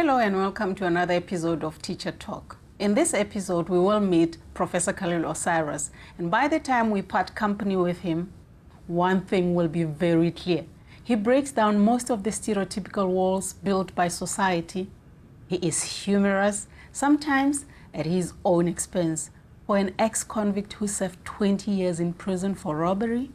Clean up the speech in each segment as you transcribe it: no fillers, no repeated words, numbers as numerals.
Hello and welcome to another episode of Teacher Talk. In this episode, we will meet Professor Khalil Osiris, and by the time we part company with him, one thing will be very clear. He breaks down most of the stereotypical walls built by society. He is humorous, sometimes at his own expense. For an ex-convict who served 20 years in prison for robbery,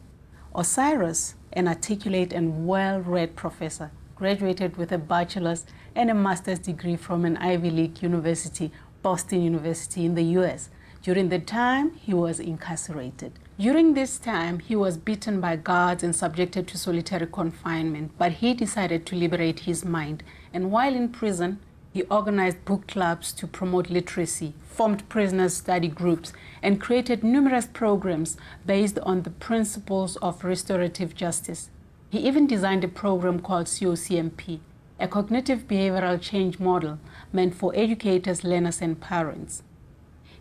Osiris, an articulate and well-read professor, graduated with a bachelor's and a master's degree from an Ivy League university, Boston University in the US, during the time he was incarcerated. During this time, he was beaten by guards and subjected to solitary confinement, but he decided to liberate his mind. And while in prison, he organized book clubs to promote literacy, formed prisoners' study groups, and created numerous programs based on the principles of restorative justice. He even designed a program called COCMP, a cognitive behavioral change model meant for educators, learners, and parents.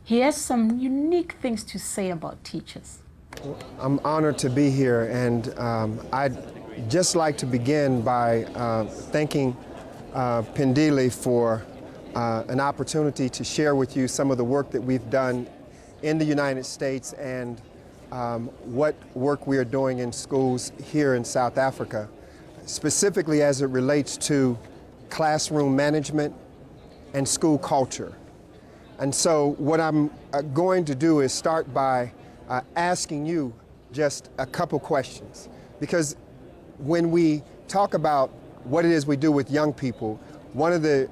He has some unique things to say about teachers. I'm honored to be here, and I'd just like to begin by thanking Pendile for an opportunity to share with you some of the work that we've done in the United States and what work we are doing in schools here in South Africa, specifically as it relates to classroom management and school culture. And so what I'm going to do is start by asking you just a couple questions, because when we talk about what it is we do with young people, one of the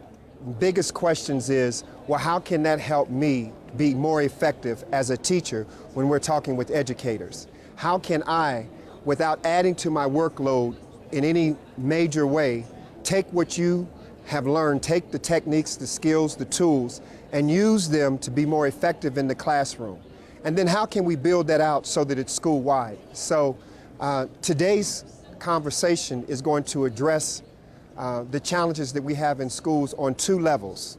biggest questions is, well, how can that help me be more effective as a teacher when we're talking with educators? How can I, without adding to my workload in any major way, take what you have learned, take the techniques, the skills, the tools, and use them to be more effective in the classroom? And then how can we build that out so that it's school-wide? So today's conversation is going to address the challenges that we have in schools on two levels.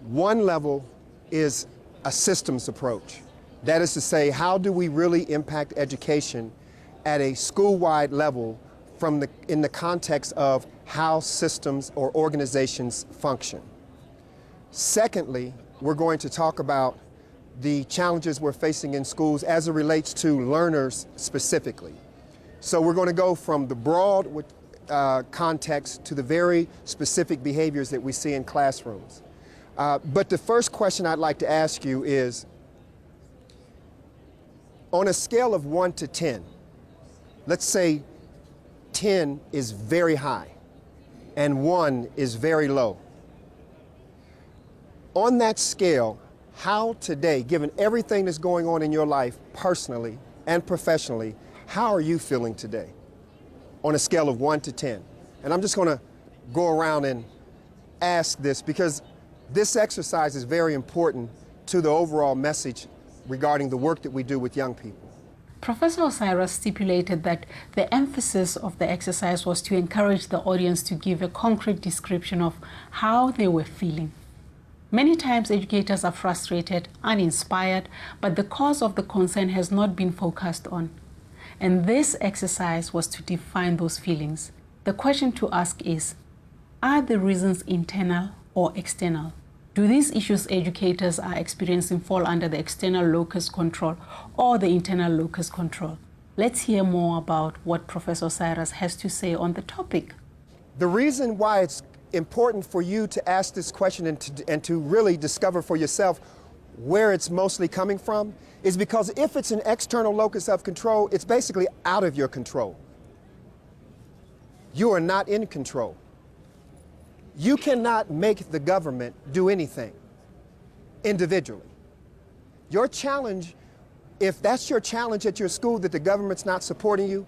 One level is a systems approach. That is to say, how do we really impact education at a school-wide level in the context of how systems or organizations function? Secondly, we're going to talk about the challenges we're facing in schools as it relates to learners specifically. So we're going to go from the broad context to the very specific behaviors that we see in classrooms. But the first question I'd like to ask you is, on a scale of 1 to 10, let's say 10 is very high and 1 is very low. On that scale, how today, given everything that's going on in your life personally and professionally, how are you feeling today on a scale of 1 to 10? And I'm just going to go around and ask this because this exercise is very important to the overall message regarding the work that we do with young people. Professor Osiris stipulated that the emphasis of the exercise was to encourage the audience to give a concrete description of how they were feeling. Many times educators are frustrated, uninspired, but the cause of the concern has not been focused on. And this exercise was to define those feelings. The question to ask is, are the reasons internal or external? Do these issues educators are experiencing fall under the external locus control or the internal locus control? Let's hear more about what Professor Osiris has to say on the topic. The reason why it's important for you to ask this question and to really discover for yourself where it's mostly coming from is because if it's an external locus of control, it's basically out of your control. You are not in control. You cannot make the government do anything individually. Your challenge, if that's your challenge at your school, that the government's not supporting you,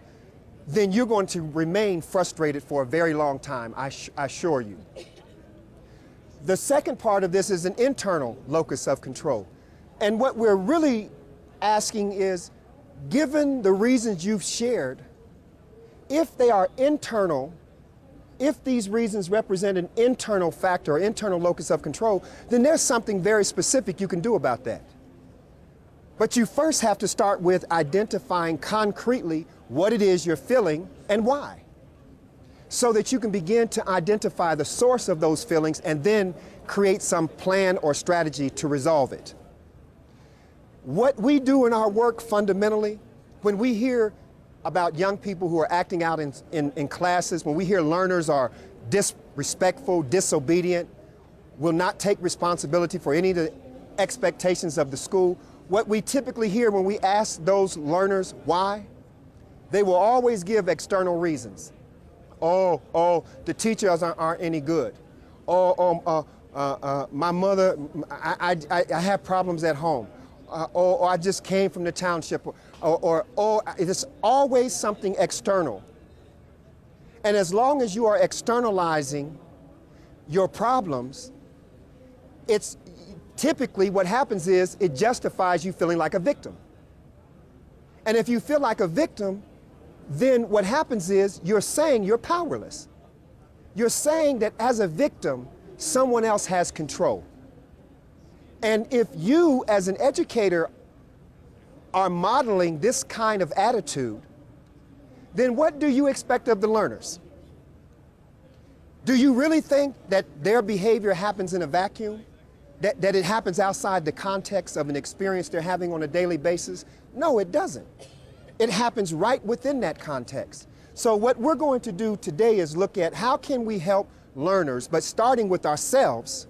then you're going to remain frustrated for a very long time, I assure you. The second part of this is an internal locus of control. And what we're really asking is, given the reasons you've shared, if they are internal, if these reasons represent an internal factor or internal locus of control, then there's something very specific you can do about that. But you first have to start with identifying concretely what it is you're feeling and why. so that you can begin to identify the source of those feelings and then create some plan or strategy to resolve it. What we do in our work fundamentally, when we hear about young people who are acting out in classes, when we hear learners are disrespectful, disobedient, will not take responsibility for any of the expectations of the school, what we typically hear when we ask those learners why, they will always give external reasons. Oh, the teachers aren't any good. My mother, I have problems at home. Or I just came from the township. Or it's always something external. And as long as you are externalizing your problems, it's typically what happens is it justifies you feeling like a victim. And if you feel like a victim, then what happens is you're saying you're powerless. You're saying that as a victim, someone else has control. And if you, as an educator, are modeling this kind of attitude, then what do you expect of the learners? Do you really think that their behavior happens in a vacuum? That it happens outside the context of an experience they're having on a daily basis? No, it doesn't. It happens right within that context. So what we're going to do today is look at how can we help learners, but starting with ourselves,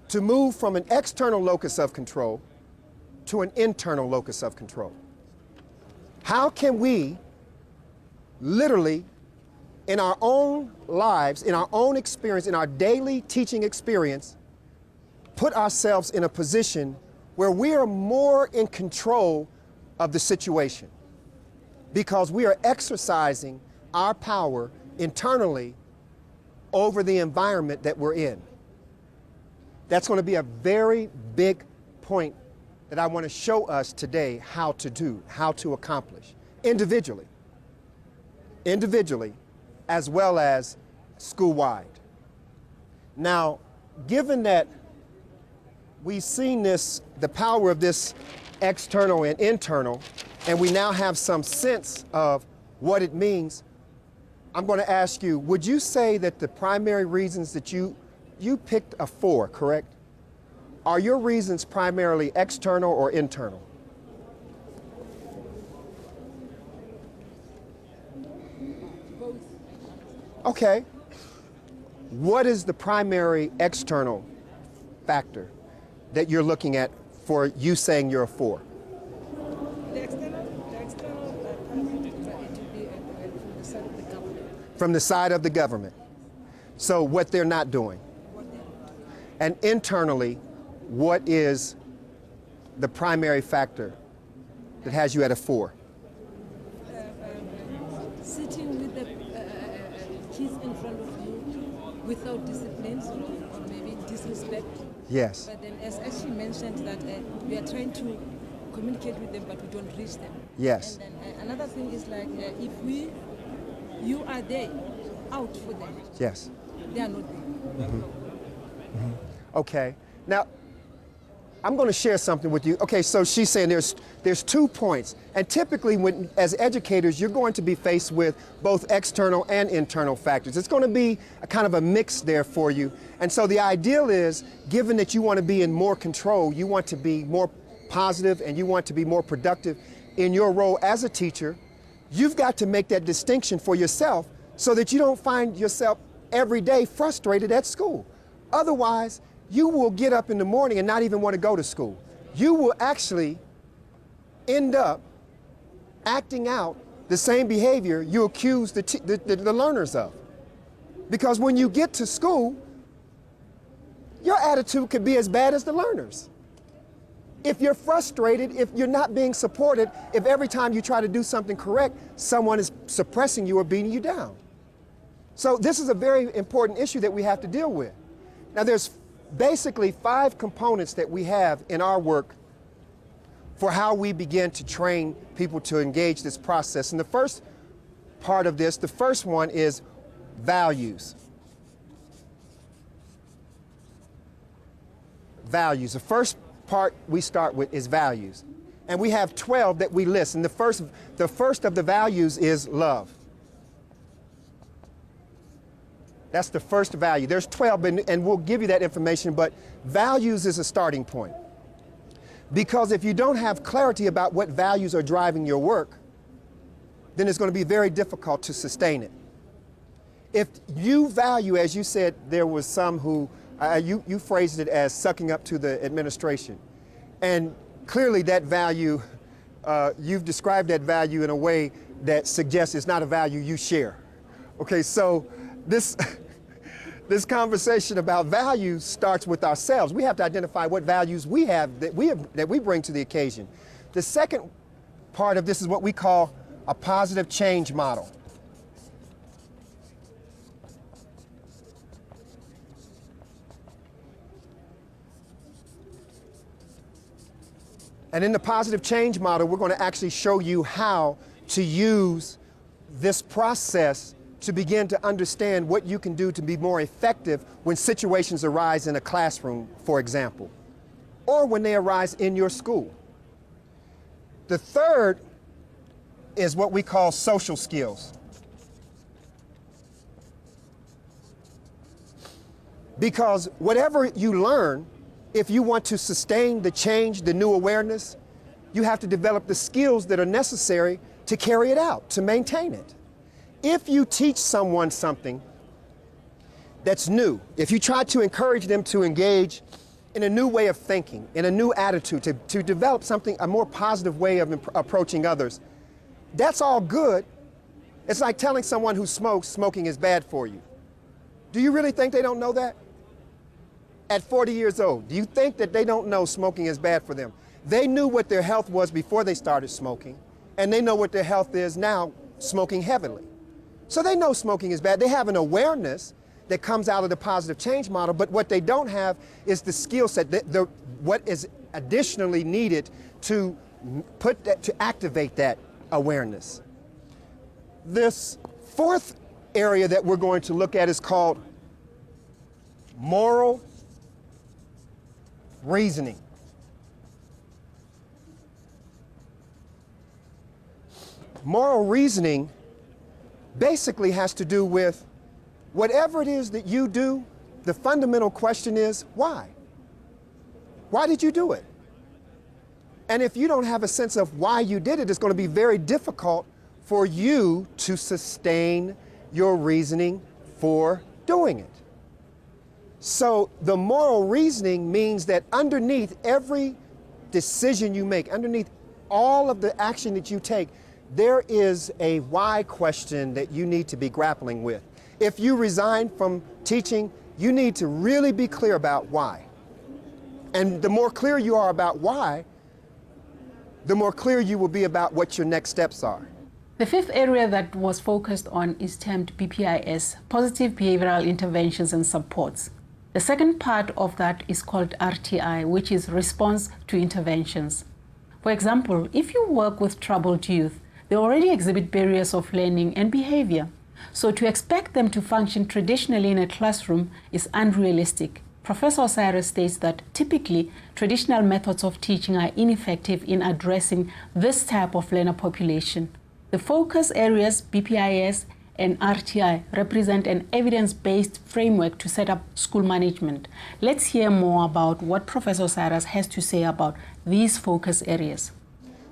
to move from an external locus of control to an internal locus of control. How can we literally, in our own lives, in our own experience, in our daily teaching experience, put ourselves in a position where we are more in control of the situation, because we are exercising our power internally over the environment that we're in. That's going to be a very big point that I want to show us today how to do, how to accomplish, individually, as well as school-wide. Now, given that we've seen this, the power of this external and internal, and we now have some sense of what it means, I'm going to ask you, would you say that the primary reasons that you picked a 4, correct? Are your reasons primarily external or internal? Both. Okay. What is the primary external factor that you're looking at for you saying you're a 4? The external part it will be from the side of the government. From the side of the government. So what they're not doing. And internally, what is the primary factor that has you at a 4? Sitting with the kids in front of you without discipline or maybe disrespect. Yes. But then as she mentioned that we are trying to communicate with them but we don't reach them. Yes. And then another thing is like if you are there out for them. Yes. They are not there. Mm-hmm. Mm-hmm. Okay. Now, I'm going to share something with you. Okay, so she's saying there's 2 points. And typically, as educators, you're going to be faced with both external and internal factors. It's going to be a kind of a mix there for you. And so the ideal is, given that you want to be in more control, you want to be more positive and you want to be more productive in your role as a teacher, you've got to make that distinction for yourself so that you don't find yourself every day frustrated at school. Otherwise, you will get up in the morning and not even want to go to school. You will actually end up acting out the same behavior you accuse the learners of. Because when you get to school, your attitude could be as bad as the learners. If you're frustrated, if you're not being supported, if every time you try to do something correct, someone is suppressing you or beating you down. So this is a very important issue that we have to deal with. Now there's basically 5 components that we have in our work for how we begin to train people to engage this process. And the first part of this, the first one is values. Values. The first part we start with is values. And we have 12 that we list. And the first of the values is love. That's the first value. There's 12, and we'll give you that information, but values is a starting point. Because if you don't have clarity about what values are driving your work, then it's going to be very difficult to sustain it. If you value, as you said, there was some who, you phrased it as sucking up to the administration. And clearly that value, you've described that value in a way that suggests it's not a value you share. Okay, so this conversation about values starts with ourselves. We have to identify what values we have that we bring to the occasion. The second part of this is what we call a positive change model. And in the positive change model, we're going to actually show you how to use this process to begin to understand what you can do to be more effective when situations arise in a classroom, for example, or when they arise in your school. The third is what we call social skills. Because whatever you learn, if you want to sustain the change, the new awareness, you have to develop the skills that are necessary to carry it out, to maintain it. If you teach someone something that's new, if you try to encourage them to engage in a new way of thinking, in a new attitude, to develop something, a more positive way of approaching others, that's all good. It's like telling someone who smokes, smoking is bad for you. Do you really think they don't know that? At 40 years old, do you think that they don't know smoking is bad for them? They knew what their health was before they started smoking, and they know what their health is now, smoking heavily. So they know smoking is bad. They have an awareness that comes out of the positive change model, but what they don't have is the skill set, what is additionally needed to activate that awareness. This fourth area that we're going to look at is called moral reasoning. Moral reasoning basically has to do with whatever it is that you do, the fundamental question is, why? Why did you do it? And if you don't have a sense of why you did it, it's going to be very difficult for you to sustain your reasoning for doing it. So the moral reasoning means that underneath every decision you make, underneath all of the action that you take, there is a why question that you need to be grappling with. If you resign from teaching, you need to really be clear about why. And the more clear you are about why, the more clear you will be about what your next steps are. The fifth area that was focused on is termed BPIS, Positive Behavioral Interventions and Supports. The second part of that is called RTI, which is Response to Interventions. For example, if you work with troubled youth, they already exhibit barriers of learning and behavior. So to expect them to function traditionally in a classroom is unrealistic. Professor Osiris states that typically traditional methods of teaching are ineffective in addressing this type of learner population. The focus areas, BPIS and RTI, represent an evidence-based framework to set up school management. Let's hear more about what Professor Osiris has to say about these focus areas.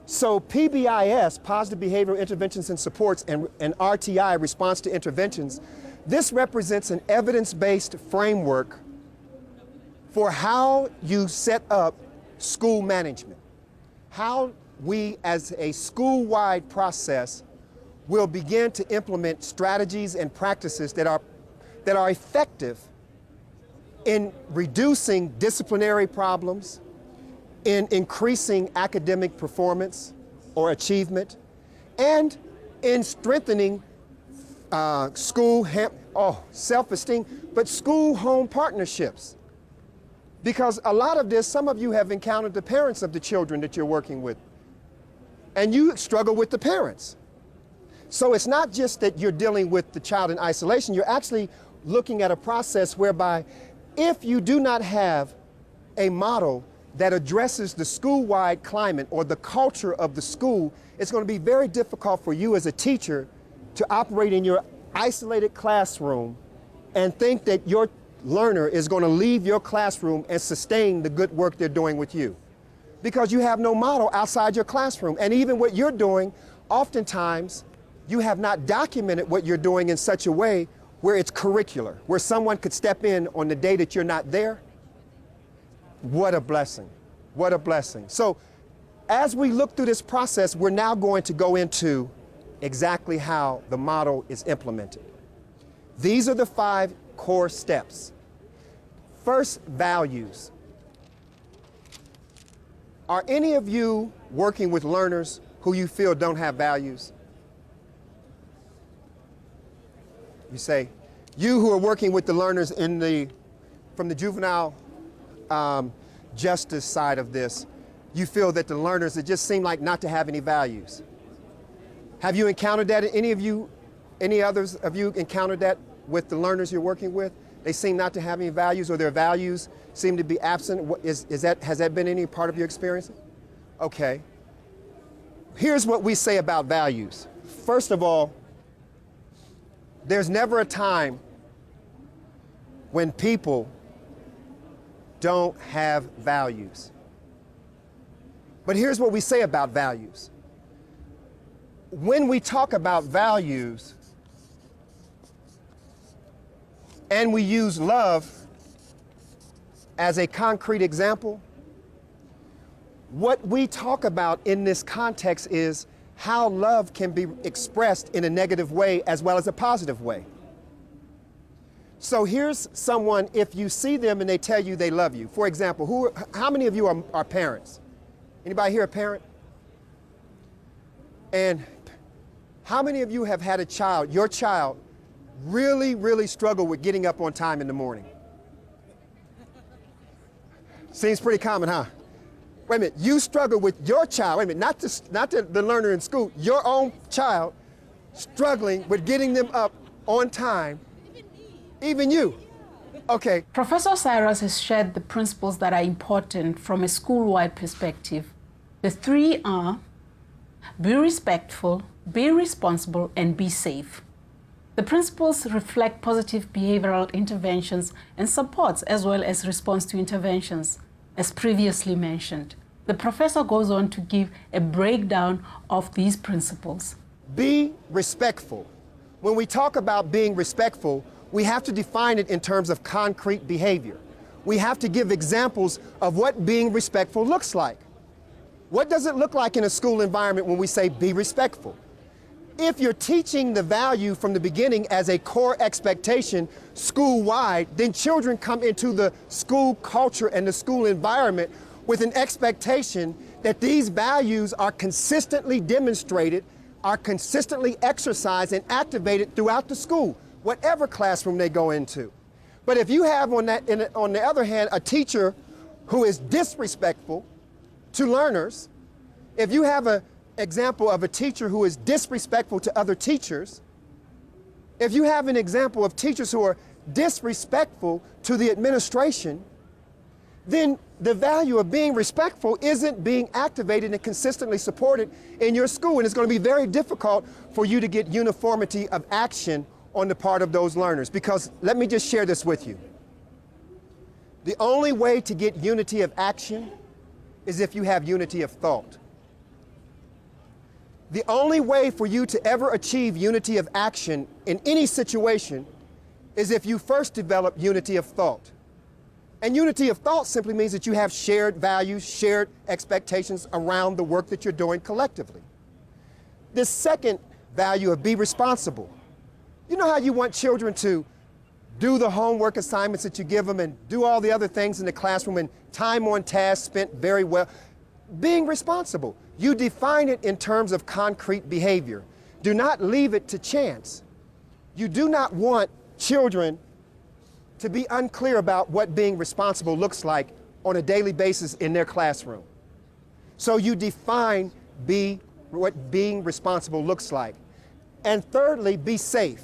So PBIS, Positive Behavioral Interventions and Supports, and RTI, Response to Interventions, this represents an evidence-based framework for how you set up school management, how we as a school-wide process will begin to implement strategies and practices that are effective in reducing disciplinary problems, in increasing academic performance or achievement, and in strengthening self-esteem, but school-home partnerships. Because a lot of this, some of you have encountered the parents of the children that you're working with, and you struggle with the parents. So it's not just that you're dealing with the child in isolation, you're actually looking at a process whereby if you do not have a model that addresses the school-wide climate or the culture of the school, it's going to be very difficult for you as a teacher to operate in your isolated classroom and think that your learner is going to leave your classroom and sustain the good work they're doing with you. Because you have no model outside your classroom. And even what you're doing, oftentimes, you have not documented what you're doing in such a way where it's curricular, where someone could step in on the day that you're not there. What a blessing. What a blessing. So as we look through this process, we're now going to go into exactly how the model is implemented. These are the 5 core steps. First, values. Are any of you working with learners who you feel don't have values? You say, you who are working with the learners from the juvenile justice side of this, you feel that the learners, it just seem like not to have any values. Have you encountered that? Any others of you encountered that with the learners you're working with? They seem not to have any values, or their values seem to be absent. Has that been any part of your experience? Okay. Here's what we say about values. First of all, there's never a time when people don't have values. But here's what we say about values. When we talk about values and we use love as a concrete example, what we talk about in this context is how love can be expressed in a negative way as well as a positive way. So here's someone, if you see them and they tell you they love you. For example, how many of you are parents? Anybody here a parent? And how many of you have had a child, your child, really, really struggle with getting up on time in the morning? Seems pretty common, huh? Wait a minute, you struggle with your child, wait a minute, not the learner in school, your own child struggling with getting them up on time. Even you. Okay. Professor Cyrus has shared the principles that are important from a school-wide perspective. The 3 are: be respectful, be responsible, and be safe. The principles reflect positive behavioral interventions and supports as well as response to interventions, as previously mentioned. The professor goes on to give a breakdown of these principles. Be respectful. When we talk about being respectful, we have to define it in terms of concrete behavior. We have to give examples of what being respectful looks like. What does it look like in a school environment when we say be respectful? If you're teaching the value from the beginning as a core expectation school-wide, then children come into the school culture and the school environment with an expectation that these values are consistently demonstrated, are consistently exercised and activated throughout the school, whatever classroom they go into. But if you have on the other hand, a teacher who is disrespectful to learners, if you have an example of a teacher who is disrespectful to other teachers, if you have an example of teachers who are disrespectful to the administration, then the value of being respectful isn't being activated and consistently supported in your school. And it's going to be very difficult for you to get uniformity of action on the part of those learners. Because let me just share this with you. The only way to get unity of action is if you have unity of thought. The only way for you to ever achieve unity of action in any situation is if you first develop unity of thought. And unity of thought simply means that you have shared values, shared expectations around the work that you're doing collectively. This second value of be responsible. You know how you want children to do the homework assignments that you give them and do all the other things in the classroom and time on task spent very well? Being responsible. You define it in terms of concrete behavior. Do not leave it to chance. You do not want children to be unclear about what being responsible looks like on a daily basis in their classroom. So you define what being responsible looks like. And thirdly, be safe.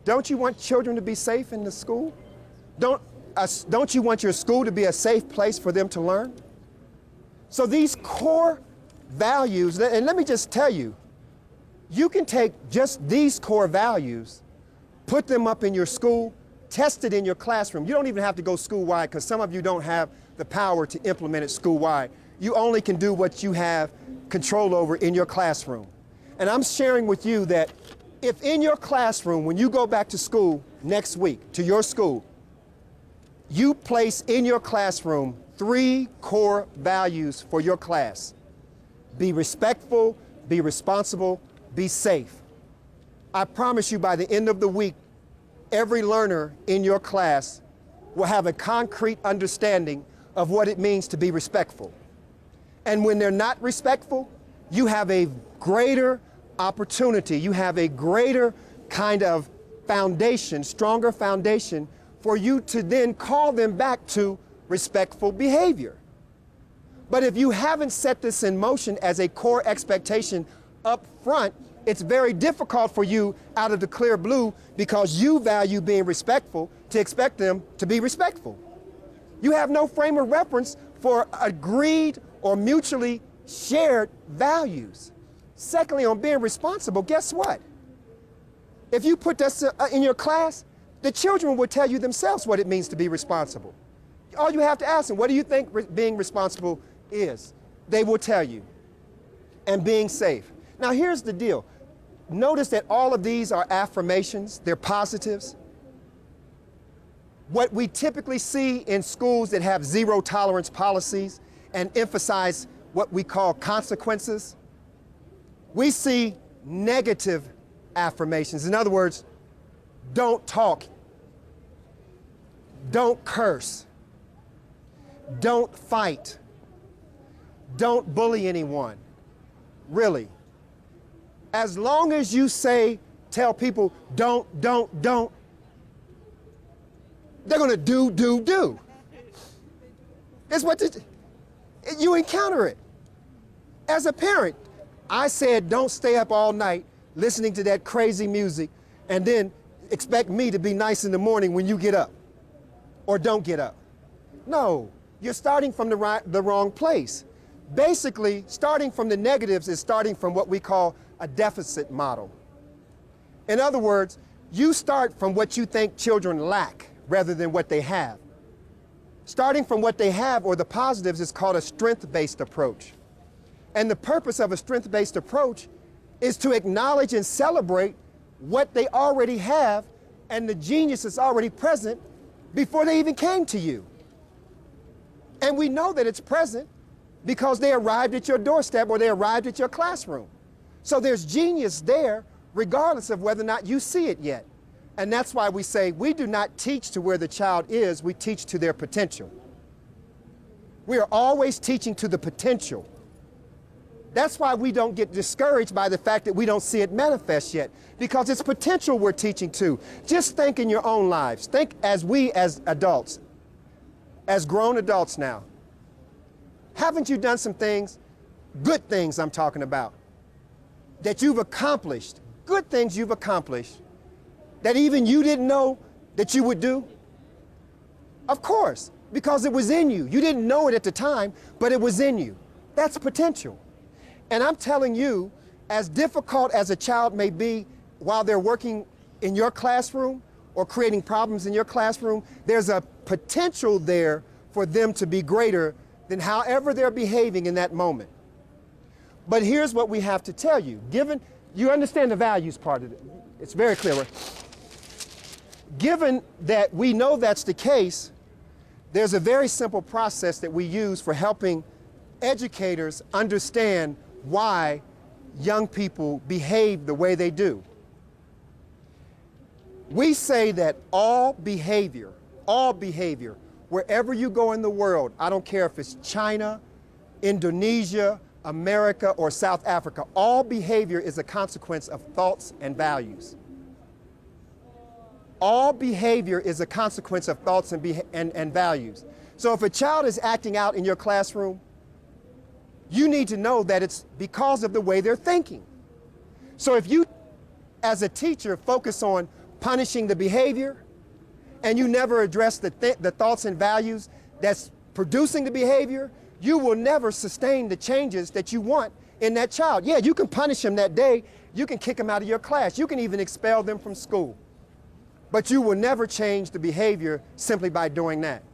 Don't you want children to be safe in the school? Don't you want your school to be a safe place for them to learn? So these core values, and let me just tell you, you can take just these core values, put them up in your school, test it in your classroom. You don't even have to go school-wide because some of you don't have the power to implement it school-wide. You only can do what you have control over in your classroom. And I'm sharing with you that if in your classroom, when you go back to school next week, to your school, you place in your classroom 3 core values for your class. Be respectful, be responsible, be safe. I promise you by the end of the week, every learner in your class will have a concrete understanding of what it means to be respectful. And when they're not respectful, you have a greater opportunity, you have a greater kind of foundation, stronger foundation for you to then call them back to respectful behavior. But if you haven't set this in motion as a core expectation up front, it's very difficult for you out of the clear blue, because you value being respectful, to expect them to be respectful. You have no frame of reference for agreed or mutually shared values. Secondly, on being responsible, guess what? If you put this in your class, the children will tell you themselves what it means to be responsible. All you have to ask them, what do you think being responsible is? They will tell you. And being safe. Now here's the deal. Notice that all of these are affirmations, they're positives. What we typically see in schools that have zero tolerance policies and emphasize what we call consequences, we see negative affirmations. In other words, don't talk, don't curse, don't fight, don't bully anyone. Really. As long as you tell people, don't, they're gonna do. It's what you encounter it. As a parent, I said, don't stay up all night listening to that crazy music and then expect me to be nice in the morning when you get up or don't get up. No, you're starting from the wrong place. Basically, starting from the negatives is starting from what we call a deficit model. In other words, you start from what you think children lack rather than what they have. Starting from what they have, or the positives, is called a strength-based approach. And the purpose of a strength-based approach is to acknowledge and celebrate what they already have and the genius is already present before they even came to you. And we know that it's present because they arrived at your doorstep or they arrived at your classroom. So there's genius there regardless of whether or not you see it yet. And that's why we say we do not teach to where the child is, we teach to their potential. We are always teaching to the potential. That's why we don't get discouraged by the fact that we don't see it manifest yet, because it's potential we're teaching to. Just think in your own lives. Think as adults, as grown adults now. Haven't you done some things, good things I'm talking about, that you've accomplished, good things you've accomplished, that even you didn't know that you would do? Of course, because it was in you. You didn't know it at the time, but it was in you. That's potential. And I'm telling you, as difficult as a child may be while they're working in your classroom or creating problems in your classroom, there's a potential there for them to be greater than however they're behaving in that moment. But here's what we have to tell you. You understand the values part of it. It's very clear, right? Given that we know that's the case, there's a very simple process that we use for helping educators understand why young people behave the way they do. We say that all behavior, wherever you go in the world, I don't care if it's China, Indonesia, America, or South Africa, all behavior is a consequence of thoughts and values. All behavior is a consequence of thoughts and values. So if a child is acting out in your classroom, you need to know that it's because of the way they're thinking. So if you, as a teacher, focus on punishing the behavior and you never address the thoughts and values that's producing the behavior, you will never sustain the changes that you want in that child. Yeah, you can punish him that day. You can kick him out of your class. You can even expel them from school. but you will never change the behavior simply by doing that.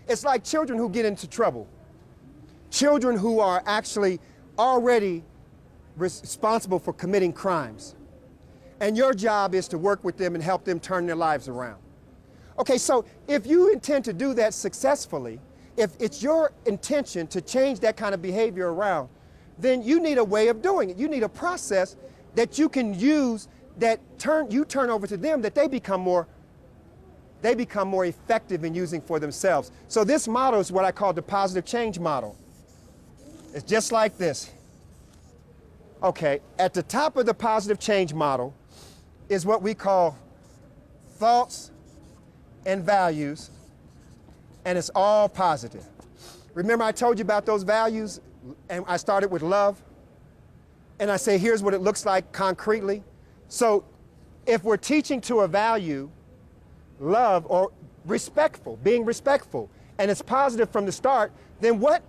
It's like children who get into trouble. Children who are actually already responsible for committing crimes. And your job is to work with them and help them turn their lives around. Okay, so if you intend to do that successfully, if it's your intention to change that kind of behavior around, then you need a way of doing it. You need a process that you can use that you turn over to them, that they become more effective in using for themselves. So this model is what I call the positive change model. It's just like this. Okay, at the top of the positive change model is what we call thoughts and values, and it's all positive. Remember I told you about those values, and I started with love, and I say here's what it looks like concretely. So if we're teaching to a value, love or respectful, being respectful, and it's positive from the start, then what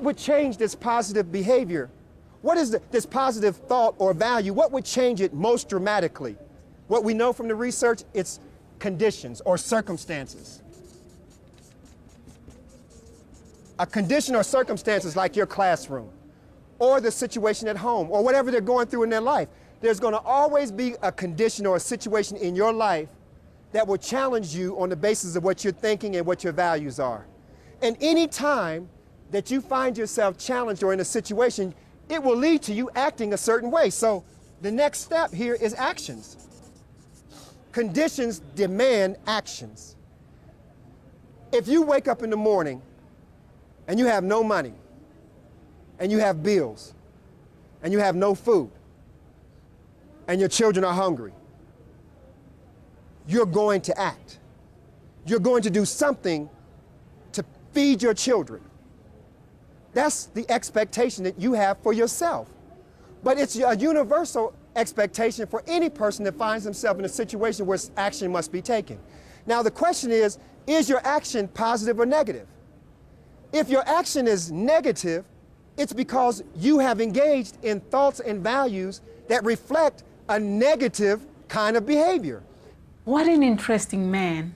would change this positive behavior? What is this positive thought or value? What would change it most dramatically? What we know from the research, it's conditions or circumstances. A condition or circumstances like your classroom or the situation at home or whatever they're going through in their life. There's going to always be a condition or a situation in your life that will challenge you on the basis of what you're thinking and what your values are. And any time that you find yourself challenged or in a situation, it will lead to you acting a certain way. So the next step here is actions. Conditions demand actions. If you wake up in the morning and you have no money, and you have bills, and you have no food, and your children are hungry, you're going to act. You're going to do something to feed your children. That's the expectation that you have for yourself. But it's a universal expectation for any person that finds themselves in a situation where action must be taken. Now the question is your action positive or negative? If your action is negative, it's because you have engaged in thoughts and values that reflect a negative kind of behavior. What an interesting man.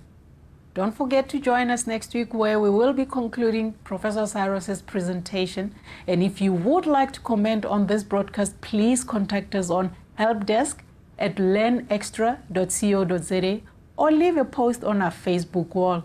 Don't forget to join us next week where we will be concluding Professor Cyrus's presentation. And if you would like to comment on this broadcast, please contact us on helpdesk@learnextra.co.za or leave a post on our Facebook wall.